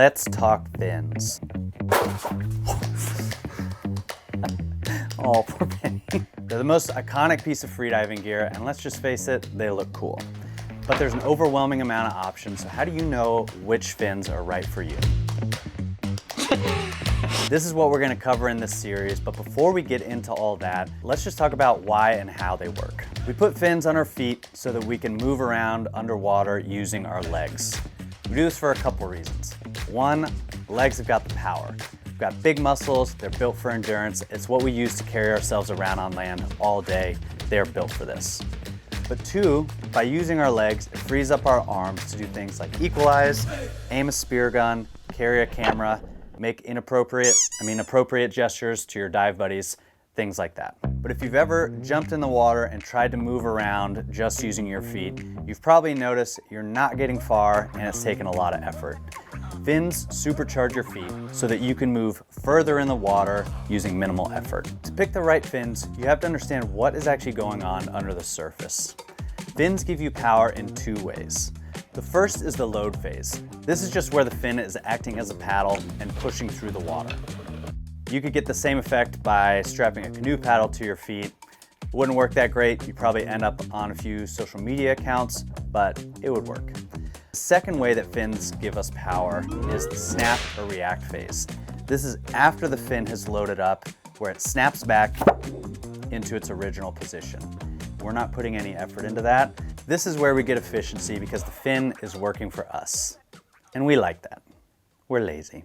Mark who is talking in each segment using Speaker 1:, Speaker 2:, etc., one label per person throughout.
Speaker 1: Let's talk fins. Oh, poor Penny. They're the most iconic piece of freediving gear, and let's just face it, they look cool. But there's an overwhelming amount of options, so how do you know which fins are right for you? This is what we're gonna cover in this series, but before we get into all that, let's just talk about why and how they work. We put fins on our feet so that we can move around underwater using our legs. We do this for a couple reasons. One, legs have got the power. We've got big muscles, they're built for endurance. It's what we use to carry ourselves around on land all day. They're built for this. But two, by using our legs, it frees up our arms to do things like equalize, aim a spear gun, carry a camera, make appropriate gestures to your dive buddies, things like that. But if you've ever jumped in the water and tried to move around just using your feet, you've probably noticed you're not getting far and it's taken a lot of effort. Fins supercharge your feet so that you can move further in the water using minimal effort. To pick the right fins, you have to understand what is actually going on under the surface. Fins give you power in two ways. The first is the load phase. This is just where the fin is acting as a paddle and pushing through the water. You could get the same effect by strapping a canoe paddle to your feet. It wouldn't work that great. You'd probably end up on a few social media accounts, but it would work. The second way that fins give us power is the snap or react phase. This is after the fin has loaded up, where it snaps back into its original position. We're not putting any effort into that. This is where we get efficiency because the fin is working for us. And we like that. We're lazy.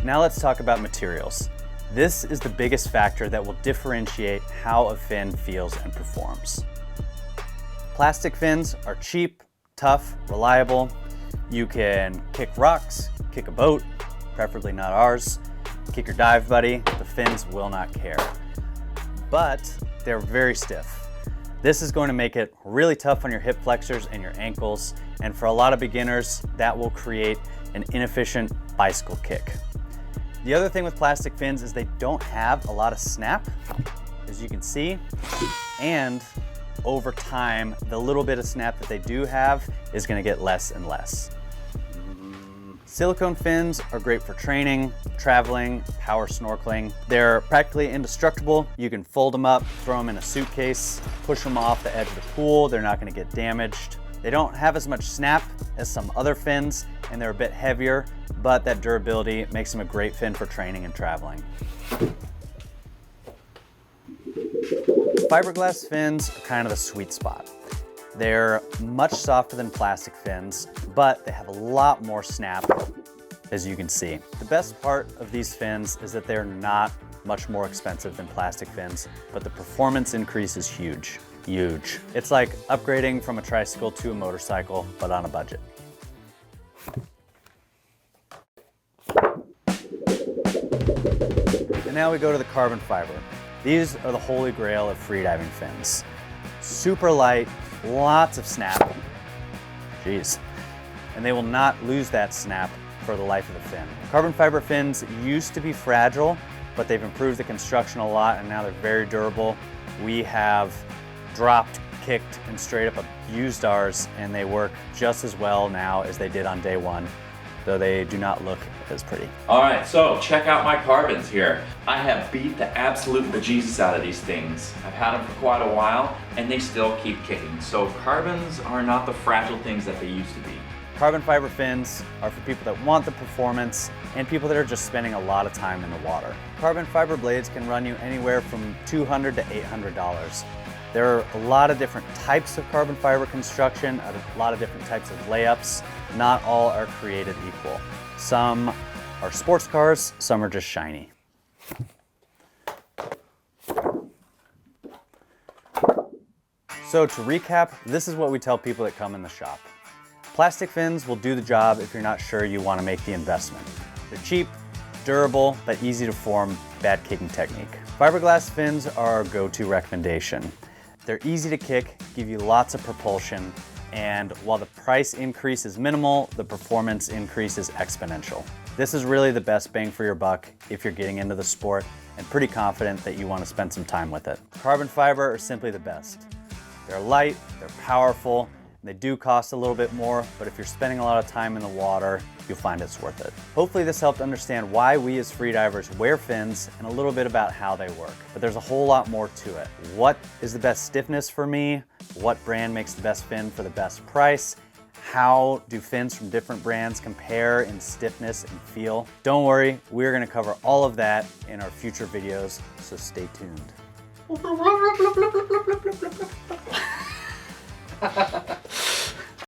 Speaker 1: Now let's talk about materials. This is the biggest factor that will differentiate how a fin feels and performs. Plastic fins are cheap, tough, reliable. You can kick rocks, kick a boat, preferably not ours, kick your dive buddy, the fins will not care. But they're very stiff. This is going to make it really tough on your hip flexors and your ankles, and for a lot of beginners, that will create an inefficient bicycle kick. The other thing with plastic fins is they don't have a lot of snap, as you can see, and over time, the little bit of snap that they do have is gonna get less and less. Silicone fins are great for training, traveling, power snorkeling. They're practically indestructible. You can fold them up, throw them in a suitcase, push them off the edge of the pool. They're not gonna get damaged. They don't have as much snap as some other fins, and they're a bit heavier, but that durability makes them a great fin for training and traveling. Fiberglass fins are kind of the sweet spot. They're much softer than plastic fins, but they have a lot more snap, as you can see. The best part of these fins is that they're not much more expensive than plastic fins, but the performance increase is huge, huge. It's like upgrading from a tricycle to a motorcycle, but on a budget. And now we go to the carbon fiber. These are the holy grail of freediving fins. Super light, lots of snap, jeez, and they will not lose that snap for the life of the fin. Carbon fiber fins used to be fragile, but they've improved the construction a lot and now they're very durable. We have dropped, kicked, and straight up abused ours, and they work just as well now as they did on day one, though they do not look as pretty.
Speaker 2: All right, so check out my carbons here. I have beat the absolute bejesus out of these things. I've had them for quite a while, and they still keep kicking. So carbons are not the fragile things that they used to be.
Speaker 1: Carbon fiber fins are for people that want the performance and people that are just spending a lot of time in the water. Carbon fiber blades can run you anywhere from $200 to $800. There are a lot of different types of carbon fiber construction, a lot of different types of layups. Not all are created equal. Some are sports cars, some are just shiny. So to recap, this is what we tell people that come in the shop. Plastic fins will do the job if you're not sure you want to make the investment. They're cheap, durable, but easy to form, bad kicking technique. Fiberglass fins are our go-to recommendation. They're easy to kick, give you lots of propulsion, and while the price increase is minimal, the performance increase is exponential. This is really the best bang for your buck if you're getting into the sport and pretty confident that you want to spend some time with it. Carbon fiber are simply the best. They're light, they're powerful, They do cost a little bit more, but if you're spending a lot of time in the water, you'll find it's worth it. Hopefully this helped understand why we as freedivers wear fins and a little bit about how they work. But there's a whole lot more to it. What is the best stiffness for me? What brand makes the best fin for the best price? How do fins from different brands compare in stiffness and feel? Don't worry, we're gonna cover all of that in our future videos, so stay tuned.